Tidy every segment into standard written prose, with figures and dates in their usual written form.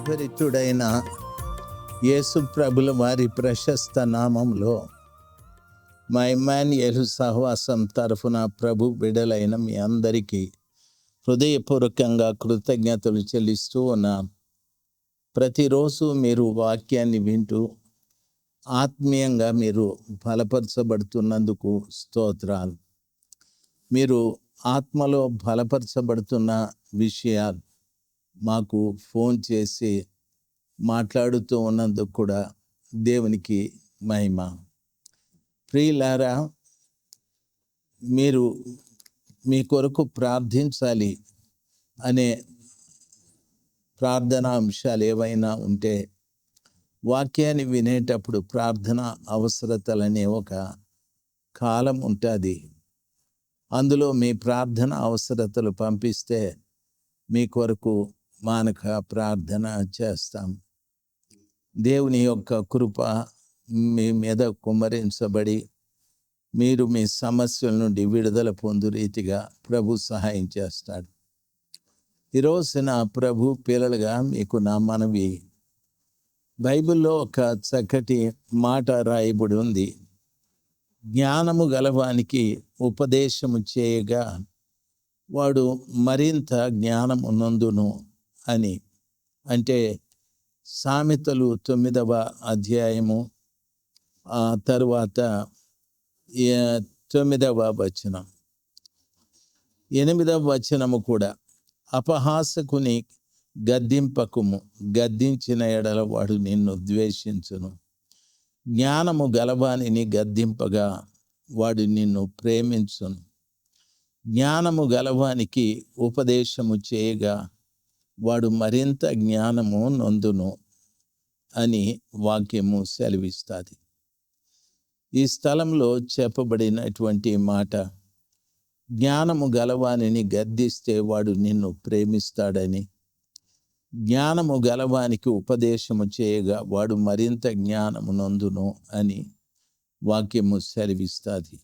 పరితుడైన యేసు ప్రభుల వారి ప్రశస్త నామంలో మా ఇమ్మాన్యుయేలు సహవాసం తరఫున ప్రభు బిడ్డలైన మీ అందరికీ హృదయపూర్వకంగా కృతజ్ఞతలు చెల్లిస్తూ ఉన్నాం. ప్రతిరోజు మీరు వాక్యాన్ని వింటూ ఆత్మీయంగా మీరు బలపరచబడుతున్నందుకు స్తోత్రాలు. మీరు ఆత్మలో బలపరచబడుతున్న విషయాలు మాకు ఫోన్ చేసి మాట్లాడుతూ ఉన్నందుకు కూడా దేవునికి మహిమ. ప్రియులారా, మీరు మీ కొరకు ప్రార్థించాలి అనే ప్రార్థనా అంశాలు ఏవైనా ఉంటే వాక్యాన్ని వినేటప్పుడు ప్రార్థన అవసరతలనే ఒక కాలం ఉంటుంది. అందులో మీ ప్రార్థన అవసరతలు పంపిస్తే మీ కొరకు మానక ప్రార్థన చేస్తాం. దేవుని యొక్క కృప మీ మీద కుమ్మరించబడి మీరు మీ సమస్యల నుండి విడుదల పొందు రీతిగా ప్రభు సహాయం చేస్తాడు. ఈరోజున ప్రభు పిల్లలుగా మీకు నా మనవి, బైబిల్లో ఒక చక్కటి మాట రాయబడి ఉంది. జ్ఞానము గలవానికి ఉపదేశము చేయగా వాడు మరింత జ్ఞానము నొందును అని. అంటే సామెతలు 9వ అధ్యాయము తరువాత 9వ వచనం, 8వ వచనము కూడా, అపహాసకుని గద్దింపకుము, గద్దించిన ఎడల వాడు నిన్ను ద్వేషించును. జ్ఞానము గలవానిని గద్దింపగా వాడు నిన్ను ప్రేమించును. జ్ఞానము గలవానికి ఉపదేశము చేయగా వాడు మరింత జ్ఞానము నొందును అని వాక్యము సెలవిస్తుంది. ఈ స్థలంలో చెప్పబడినటువంటి మాట, జ్ఞానము గలవానిని గద్దిస్తే వాడు నిన్ను ప్రేమిస్తాడని, జ్ఞానము గలవానికి ఉపదేశము చేయగా వాడు మరింత జ్ఞానము నొందును అని వాక్యము సెలవిస్తుంది.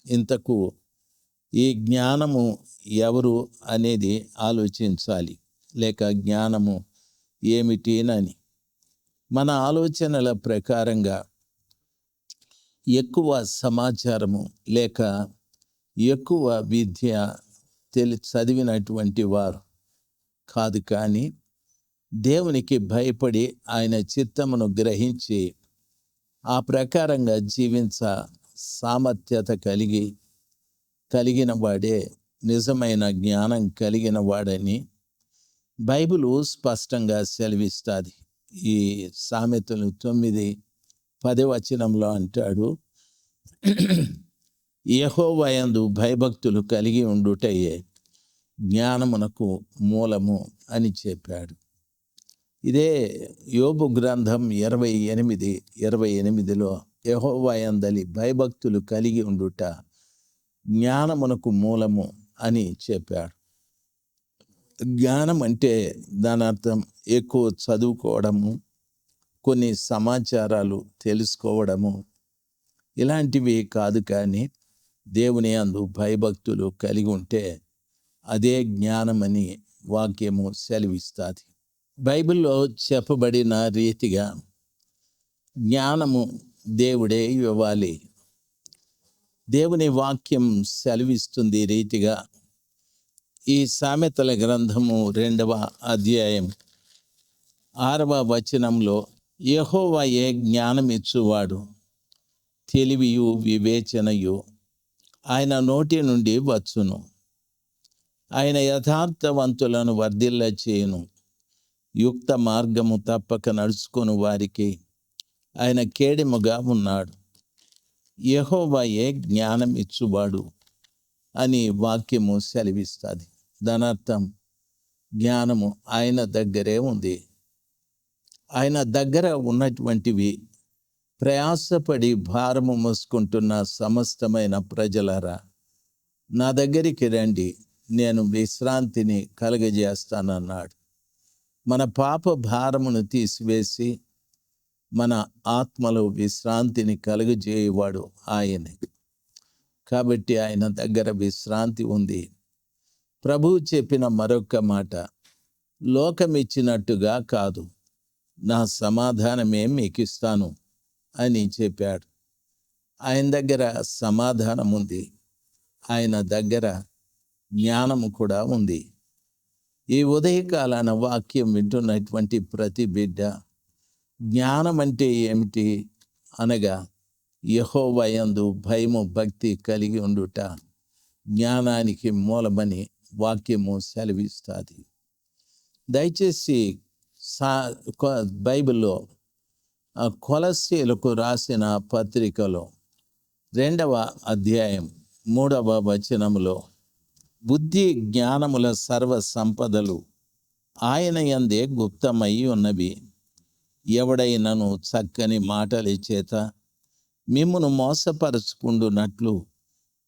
ఇంతకు ఈ జ్ఞానము ఎవరు అనేది ఆలోచించాలి, లేక జ్ఞానము ఏమిటినని. మన ఆలోచనల ప్రకారంగా ఎక్కువ సమాచారము లేక ఎక్కువ విద్య చదివినటువంటి వారు కాదు, కానీ దేవునికి భయపడి ఆయన చిత్తమును గ్రహించి ఆ ప్రకారంగా జీవించ సామర్థ్యత కలిగిన వాడే నిజమైన జ్ఞానం కలిగిన వాడని బైబిలు స్పష్టంగా సెలవిస్తుంది. ఈ సామెతలు 9:10 వచనంలో అంటాడు, యెహోవా యందు భయభక్తులు కలిగి ఉండుటయే జ్ఞానమునకు మూలము అని చెప్పాడు. ఇదే యోబు గ్రంథం 28:28లో యెహోవా యందలి భయభక్తులు కలిగి ఉండుట జ్ఞానమునకు మూలము అని చెప్పాడు. జ్ఞానం అంటే దాని అర్థం ఎక్కువ చదువుకోవడము, కొన్ని సమాచారాలు తెలుసుకోవడము, ఇలాంటివి కాదు, కానీ దేవుని యందు భయభక్తులు కలిగి ఉంటే అదే జ్ఞానమని వాక్యము సెలవిస్తుంది. బైబిల్లో చెప్పబడిన రీతిగా జ్ఞానము దేవుడే ఇవ్వాలి. దేవుని వాక్యం సెలవిస్తుంది రీతిగా ఈ సామెతల గ్రంథము 2వ అధ్యాయం 6వ వచనంలో, యెహోవాయే జ్ఞానమిచ్చువాడు, తెలివియు వివేచనయు ఆయన నోటి నుండి వచ్చును. ఆయన యథార్థవంతులను వర్ధిల్ల చేయును. యుక్త మార్గము తప్పక నడుచుకొని వారికి ఆయన కేడెముగా ఉన్నాడు. యెహోవాయే జ్ఞానం ఇచ్చువాడు అని వాక్యము సెలవిస్తుంది. దాని అర్థం జ్ఞానము ఆయన దగ్గరే ఉంది. ఆయన దగ్గర ఉన్నటువంటివి ప్రయాసపడి భారము మోసుకుంటున్న సమస్తమైన ప్రజలారా, నా దగ్గరికి రండి, నేను విశ్రాంతిని కలుగజేస్తానన్నాడు. మన పాప భారమును తీసివేసి మన ఆత్మలో విశ్రాంతిని కలుగజేయవాడు ఆయనే. కాబట్టి ఆయన దగ్గర విశ్రాంతి ఉంది. ప్రభువు చెప్పిన మరొక మాట, లోకమిచ్చినట్టుగా కాదు, నా సమాధానమే మీకు ఇస్తాను అని చెప్పాడు. ఆయన దగ్గర సమాధానం ఉంది, ఆయన దగ్గర జ్ఞానము కూడా ఉంది. ఈ ఉదయకాలాన వాక్యం వింటున్నటువంటి ప్రతి బిడ్డ, జ్ఞానం అంటే ఏమిటి అనగా యెహోవా యందు భయము భక్తి కలిగి ఉండుట జ్ఞానానికి మూలమని వాక్యము సెలవిస్తుంది. దయచేసి బైబిల్లో కొలస్సీలకు రాసిన పత్రికలో 2వ అధ్యాయం 3వ వచనములో బుద్ధి జ్ఞానముల సర్వ సంపదలు ఆయన యందే గుప్తమై ఉన్నవి. ఎవడైనను చక్కని మాటల చేత మిమ్మును మోసపరుచుకుండునట్లు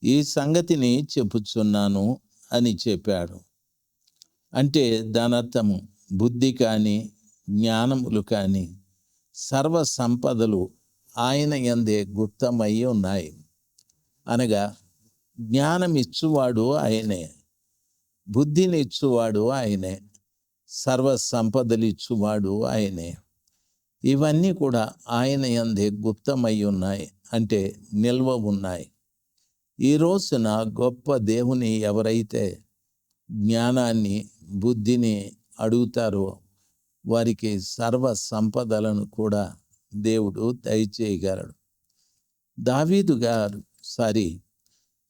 ఈ సంగతిని చెప్పుచున్నాను అని చెప్పాడు. అంటే దాని అర్థము బుద్ధి కానీ జ్ఞానములు కానీ సర్వ సంపదలు ఆయన యందే గుప్తమై ఉన్నాయి. అనగా జ్ఞానం ఇచ్చువాడు ఆయనే, బుద్ధిని ఇచ్చువాడు ఆయనే, సర్వ సంపదలు ఇచ్చువాడు ఆయనే. ఇవన్నీ కూడా ఆయన యందే గుప్తమై ఉన్నాయి, అంటే నిల్వ ఉన్నాయి. ఈ రోజున గొప్ప దేవుని ఎవరైతే జ్ఞానాన్ని బుద్ధిని అడుగుతారో వారికి సర్వ సంపదలను కూడా దేవుడు దయచేయగలడు. దావీదు గారు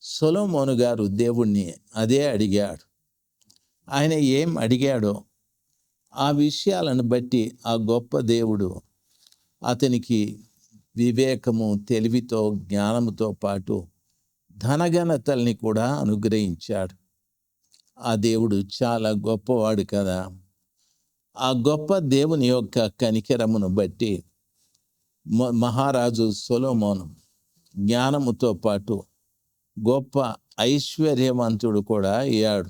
సొలొమోను గారు దేవుణ్ణి అదే అడిగాడు. ఆయన ఏం అడిగాడో ఆ విషయాలను బట్టి ఆ గొప్ప దేవుడు అతనికి వివేకము, తెలివితో, జ్ఞానముతో పాటు ధనఘనతల్ని కూడా అనుగ్రహించాడు. ఆ దేవుడు చాలా గొప్పవాడు కదా. ఆ గొప్ప దేవుని యొక్క కనికరమును బట్టి మహారాజు సొలొమోను జ్ఞానముతో పాటు గొప్ప ఐశ్వర్యవంతుడు కూడా అయ్యాడు.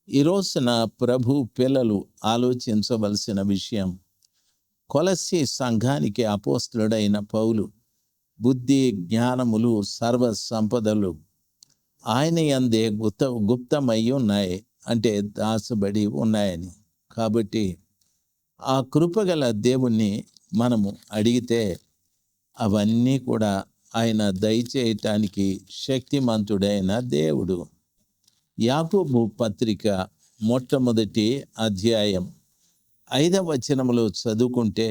ఈ రోజున ప్రభు పిల్లలు ఆలోచించవలసిన విషయం, కొలస్సీ సంఘానికి అపోస్తలుడైన పౌలు బుద్ధి జ్ఞానములు సర్వ సంపదలు ఆయన యందే గుప్తమై ఉన్నాయి, అంటే దాచబడి ఉన్నాయని. కాబట్టి ఆ కృపగల దేవుణ్ణి మనము అడిగితే అవన్నీ కూడా ఆయన దయచేయటానికి శక్తిమంతుడైన దేవుడు. యాకోబు పత్రిక మొట్టమొదటి అధ్యాయం 5వ వచనములో చదువుకుంటే,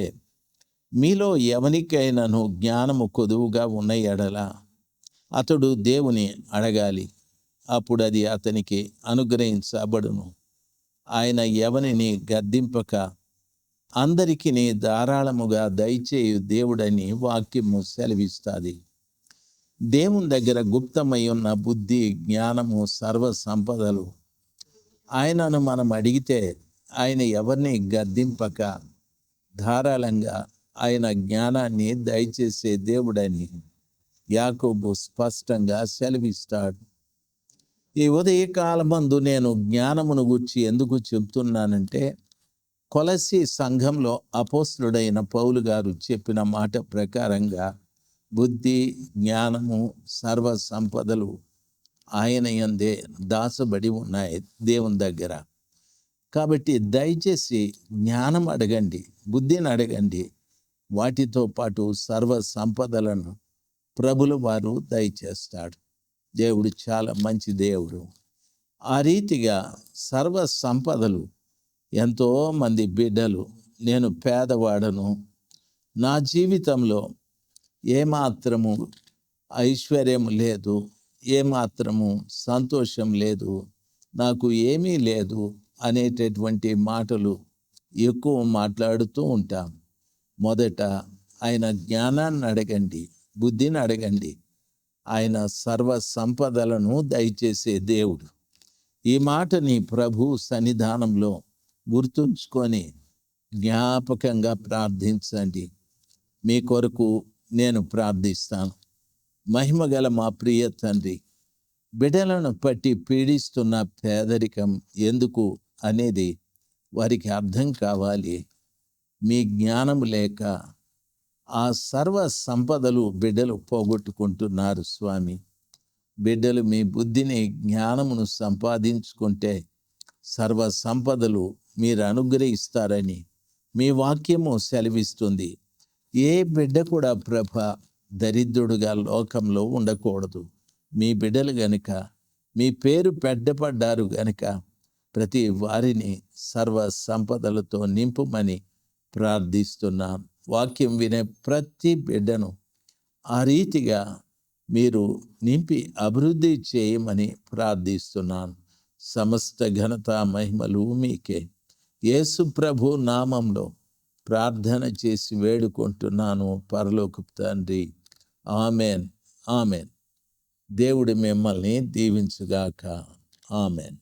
మీలో ఎవనికైనాను జ్ఞానము కొదువుగా ఉన్న ఎడల అతడు దేవుని అడగాలి, అప్పుడు అది అతనికి అనుగ్రహించబడును. ఆయన ఎవనిని గద్దింపక అందరికీ ధారాళముగా దయచేయు దేవుడని వాక్యము సెలవిస్తుంది. దేవుని దగ్గర గుప్తమై ఉన్న బుద్ధి జ్ఞానము సర్వ సంపదలు ఆయనను మనం అడిగితే ఆయన ఎవరిని గద్దింపక ధారాళంగా ఆయన జ్ఞానాన్ని దయచేసే దేవుడని యాకోబు స్పష్టంగా సెలవిస్తాడు. ఈ ఉదయకాలమందు నేను జ్ఞానమును గురించి ఎందుకు చెప్తున్నానంటే, కొలస్సీ సంఘంలో అపోస్తలుడైన పౌలు గారు చెప్పిన మాట ప్రకారంగా బుద్ధి జ్ఞానము సర్వ సంపదలు ఆయన యందే దాచబడి ఉన్నాయి దేవుని దగ్గర. కాబట్టి దయచేసి జ్ఞానం అడగండి, బుద్ధిని అడగండి. వాటితో పాటు సర్వ సంపదలను ప్రభుల వారు దయచేస్తాడు. దేవుడు చాలా మంచి దేవుడు. ఆ రీతిగా సర్వ సంపదలు ఎంతోమంది బిడ్డలు, నేను పేదవాడను, నా జీవితంలో ఏమాత్రము ఐశ్వర్యం లేదు, ఏమాత్రము సంతోషం లేదు, నాకు ఏమీ లేదు అనేటటువంటి మాటలు ఎక్కువ మాట్లాడుతూ ఉంటాం. మొదట ఆయన జ్ఞానాన్ని అడగండి, బుద్ధిని అడగండి. ఆయన సర్వ సంపదలను దయచేసే దేవుడు. ఈ మాటని ప్రభు సన్నిధానంలో గుర్తుంచుకొని జ్ఞాపకంగా ప్రార్థించండి. మీ కొరకు నేను ప్రార్థిస్తాను. మహిమగల మా ప్రియ తండ్రి, బిడ్డలను పట్టి పీడిస్తున్న పేదరికం ఎందుకు అనేది వారికి అర్థం కావాలి. మీ జ్ఞానం లేక ఆ సర్వ సంపదలు బిడ్డలు పోగొట్టుకుంటున్నారు స్వామి. బిడ్డలు మీ బుద్ధిని జ్ఞానమును సంపాదించుకుంటే సర్వ సంపదలు మీరు అనుగ్రహిస్తారని మీ వాక్యము సెలవిస్తుంది. ఏ బిడ్డ కూడా ప్రభ దరిద్రుడుగా లోకంలో ఉండకూడదు. మీ బిడ్డలు గనుక, మీ పేరు పెట్టబడ్డారు గనుక ప్రతి వారిని సర్వ సంపదలతో నింపుమని ప్రార్థిస్తున్నాం. వాక్యం వినే ప్రతి బిడ్డను ఆ రీతిగా మీరు నింపి అభివృద్ధి చేయమని ప్రార్థిస్తున్నాను. సమస్త ఘనత మహిమలు మీకే. యేసు ప్రభు నామంలో ప్రార్థన చేసి వేడుకుంటున్నాను పరలోకపు తండ్రి. Amen, amen. దేవుడు మిమ్మల్ని దీవించుగాక. ఆమెన్.